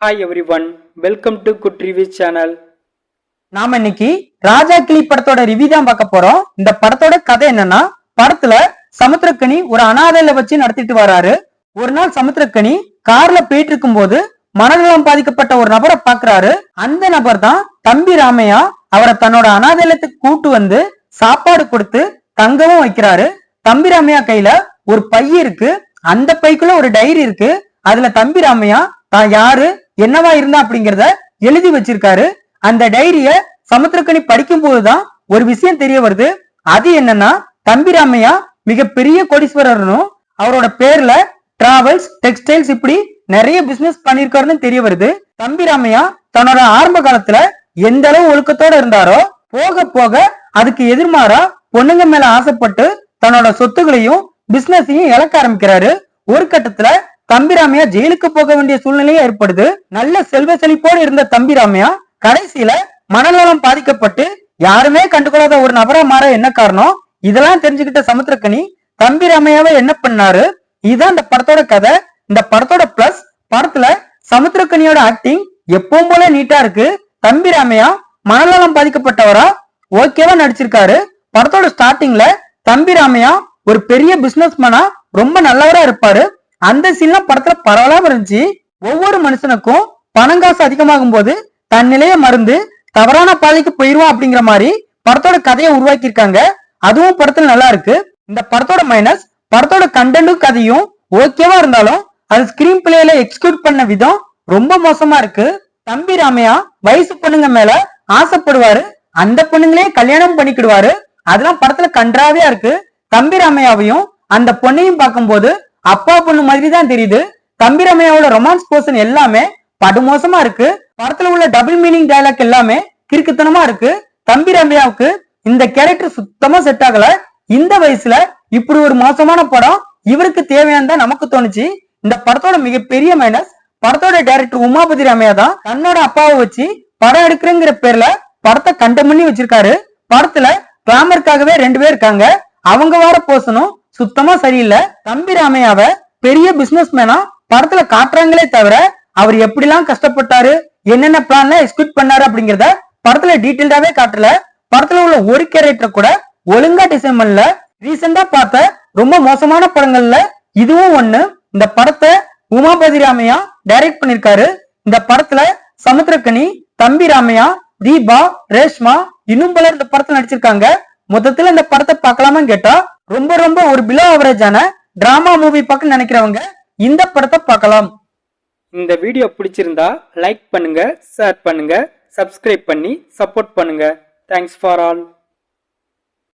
Hi everyone, welcome to Good Reviews channel. நாம இன்னைக்கு ராஜா கிளி படத்தோட ரிவ்யூ தான் பார்க்க போறோம். இந்த படத்தோட கதை என்னன்னா, படத்துல சமுத்திரக்கனி ஒரு அனாதையில வச்சு நடத்திட்டு வராரு. ஒரு நாள் சமுத்திரக்கனி கார்ல போயிட்டு இருக்கும் போது மனநலம் பாதிக்கப்பட்ட ஒரு நபரை பாக்குறாரு. அந்த நபர் தான் தம்பி ராமையா. அவரை தன்னோட அனாதைலத்துக்கு கூட்டு வந்து சாப்பாடு கொடுத்து தங்கவும் வைக்கிறாரு. தம்பி ராமையா கையில ஒரு பை இருக்கு. அந்த பைக்குள்ள ஒரு டைரி இருக்கு. அதுல தம்பி ராமையா தான் யாரு என்னவா இருந்தா அப்படிங்கறத எழுதி வச்சிருக்காரு. அந்த டைரிய சமுத்திரக்கனி படிக்கும் போதுதான் ஒரு விஷயம் தெரிய வருது. அது என்னன்னா, தம்பி ராமையா மிகப்பெரிய கோடீஸ்வரர்னும் அவரோட பேர்ல டிராவல்ஸ் டெக்ஸ்டைல்ஸ் இப்படி நிறைய பிசினஸ் பண்ணிருக்காருன்னு தெரிய வருது. தம்பி ராமையா தன்னோட ஆரம்ப காலத்துல எந்த அளவு ஒழுக்கத்தோட இருந்தாரோ, போக போக அதுக்கு எதிர்மாறா பொண்ணுங்க மேல ஆசைப்பட்டு தன்னோட சொத்துகளையும் பிசினஸையும் இழக்க ஆரம்பிக்கிறாரு. ஒரு கட்டத்துல தம்பி ராமையா ஜெயிலுக்கு போக வேண்டிய சூழ்நிலையே ஏற்படுது. நல்ல செல்வ செழிப்போடு இருந்த தம்பி ராமையா கடைசியில மனநலம் பாதிக்கப்பட்டு யாருமே கண்டுகொள்ளாத ஒரு நபரா மாற என்ன காரணம்? இதெல்லாம் தெரிஞ்சுக்கிட்ட சமுத்திரக்கனி தம்பி ராமையாவை என்ன பண்ணாரு? இதுதான் இந்த படத்தோட கதை. இந்த படத்தோட பிளஸ், படத்துல சமுத்திரக்கனியோட ஆக்டிங் எப்பவும் போல நீட்டா இருக்கு. தம்பி ராமையா மனநலம் பாதிக்கப்பட்டவரா ஓகேவா நடிச்சிருக்காரு. படத்தோட ஸ்டார்டிங்ல தம்பி ராமையா ஒரு பெரிய பிசினஸ் மேனா ரொம்ப நல்லவரா இருப்பாரு. அந்த சீன்லாம் படத்துல பரவலாம இருந்துச்சு. ஒவ்வொரு மனுஷனுக்கும் பணங்காசு அதிகமாகும் போது தன் நிலைய மறந்து தவறான பாதைக்கு போயிருவோம் அப்படிங்கிற மாதிரி படத்தோட கதையை உருவாக்கி இருக்காங்க. அதுவும் படத்துல நல்லா இருக்கு. இந்த படத்தோட மைனஸ், படத்தோட கண்டென்ட்டும் கதையும் ஓகேவா இருந்தாலும் அது ஸ்கிரீன் பிளேல எக்ஸிக்யூட் பண்ண விதம் ரொம்ப மோசமா இருக்கு. தம்பி ராமையா வயசு பொண்ணுங்க மேல ஆசைப்படுவாரு. அந்த பொண்ணுங்களே கல்யாணம் பண்ணிக்கிடுவாரு. அதெல்லாம் படத்துல கன்றாவியா இருக்கு. தம்பி ராமையாவையும் அந்த பொண்ணையும் பார்க்கும்போது அப்பா பொண்ணு மாதிரி தான் தெரியுது. தம்பி ராமையாவோட ரொமான்ஸ் போர்ஷன் எல்லாமே படுமோசமா இருக்கு. படத்துல உள்ள டபுள் மீனிங் டயலாக் எல்லாமே கிறுக்குத்தனமா இருக்கு. தம்பி ராமையாவுக்கு இந்த கேரக்டர் சுத்தமா செட் ஆகல. இந்த வயசுல இப்படி ஒரு மோசமான படம் இவருக்கு தேவையானதான் நமக்கு தோணுச்சு. இந்த படத்தோட மிகப்பெரிய மைனஸ், படத்தோட டைரக்டர் உமாபதி ராமையா தான் தன்னோட அப்பாவை வச்சு படம் எடுக்கிறேங்கிற பேர்ல படத்தை கண்டம் பண்ணி வச்சிருக்காரு. படத்துல கிளாமருக்காகவே 2 பேர் இருக்காங்க. அவங்க வர போர்ஷனும் சுத்தமா சரியில்லை. தம்பி ராமையாவை பெரிய பிசினஸ் மேனா படத்துல காட்டுறாங்களே தவிர அவர் எப்படிலாம் கஷ்டப்பட்டாரு, என்னென்ன பிளான்ல எக்ஸிக்யூட் பண்ணாரு அப்படிங்கறத படத்துல டீடைல்டாவே காட்டல. படத்துல உள்ள ஒரு கேரக்டர் கூட ஒழுங்கா டிசைன் பண்ணல. ரீசெண்டா பார்த்த ரொம்ப மோசமான படங்கள்ல இதுவும் ஒண்ணு. இந்த படத்தை உமாபதி ராமையா டைரக்ட் பண்ணிருக்காரு. இந்த படத்துல சமுத்திரக்கனி, தம்பி ராமையா, தீபா, ரேஷ்மா இன்னும் பலர் இந்த படத்துல நடிச்சிருக்காங்க. மொத்தத்துல இந்த படத்தை பார்க்கலாமான்னு கேட்டா ரொம்ப ரொம்ப ஒரு பிலோ ஆவரேஜான டிராமா மூவி பார்க்க நினைக்கிறவங்க இந்த படத்தை பார்க்கலாம். இந்த வீடியோ பிடிச்சிருந்தா லைக் பண்ணுங்க, ஷேர் பண்ணுங்க, சப்ஸ்கிரைப் பண்ணி சப்போர்ட் பண்ணுங்க. Thanks for all.